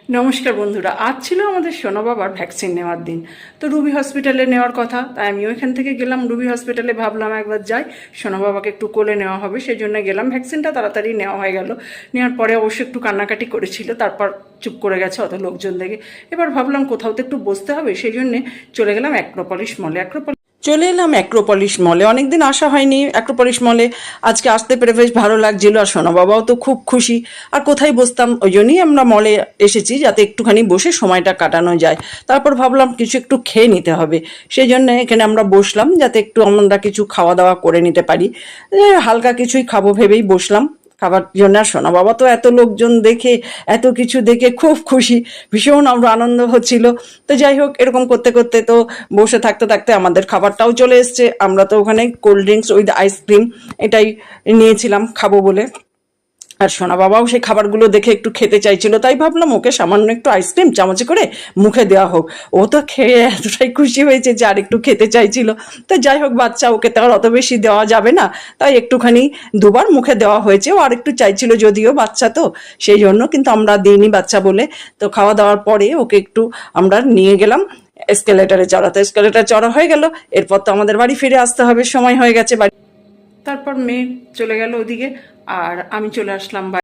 নমস্কার বন্ধুরা, আজ ছিল আমাদের সোনা বাবার ভ্যাকসিন নেওয়ার দিন। তো রুবি হসপিটালে নেওয়ার কথা, তাই আমি ওইখান থেকে গেলাম রুবি হসপিটালে। ভাবলাম একবার যাই, সোনা বাবাকে একটু কোলে নেওয়া হবে, সেই জন্য গেলাম। ভ্যাকসিনটা তাড়াতাড়ি নেওয়া হয়ে গেল। নেওয়ার পরে অবশ্য একটু কান্নাকাটি করেছিল, তারপর চুপ করে গেছে অত লোকজন দেখে। এবার ভাবলাম কোথাও তো একটু বসতে হবে, সেই জন্যে চলে গেলাম অ্যাক্রোপলিস মলে। চলে এলাম অ্যাক্রোপলিস মলে। অনেকদিন আসা হয়নি অ্যাক্রোপলিস মলে, আজকে আসতে পেরে বেশ ভালো লাগছিল। আর সোনা বাবাও তো খুব খুশি। আর কোথায় বসতাম, ওই জন্যই আমরা মলে এসেছি, যাতে একটুখানি বসে সময়টা কাটানো যায়। তারপর ভাবলাম কিছু একটু খেয়ে নিতে হবে, সেই জন্য এখানে আমরা বসলাম, যাতে একটু আমরা কিছু খাওয়া দাওয়া করে নিতে পারি। হালকা কিছুই খাবো ভেবেই বসলাম খাবার জন্য। আর সোনা বাবা তো এত লোকজন দেখে, এত কিছু দেখে খুব খুশি, ভীষণ আমরা আনন্দ হচ্ছিল। তো যাই হোক, এরকম করতে করতে তো বসে থাকতে থাকতে আমাদের খাবারটাও চলে এসছে। আমরা তো ওখানে কোল্ড ড্রিঙ্কস উইথ আইসক্রিম এটাই নিয়েছিলাম খাবো বলে। আর সোনা বাবাও সেই খাবারগুলো দেখে একটু খেতে চাইছিল, তাই ভাবলাম ওকে সামান্য একটু আইসক্রিম চামচে করে মুখে দেওয়া হোক। ও তো খেয়ে এতটাই খুশি হয়েছে যে আর একটু খেতে চাইছিল। তো যাই হোক, বাচ্চা, ওকে তো আর অত বেশি দেওয়া যাবে না, তাই একটুখানি দুবার মুখে দেওয়া হয়েছে। ও আর একটু চাইছিল, যদিও বাচ্চা তো সেই জন্য, কিন্তু আমরা দিইনি বাচ্চা বলে। তো খাওয়া দাওয়ার পরে ওকে একটু আমরা নিয়ে গেলাম এসকেলেটারে চড়াতে। এসকেলেটার চড়া হয়ে গেল, এরপর তো আমাদের বাড়ি ফিরে আসতে হবে, সময় হয়ে গেছে বাড়ি। তারপর মেয়ে চলে গেল ওদিকে, আর আমি চলে আসলাম।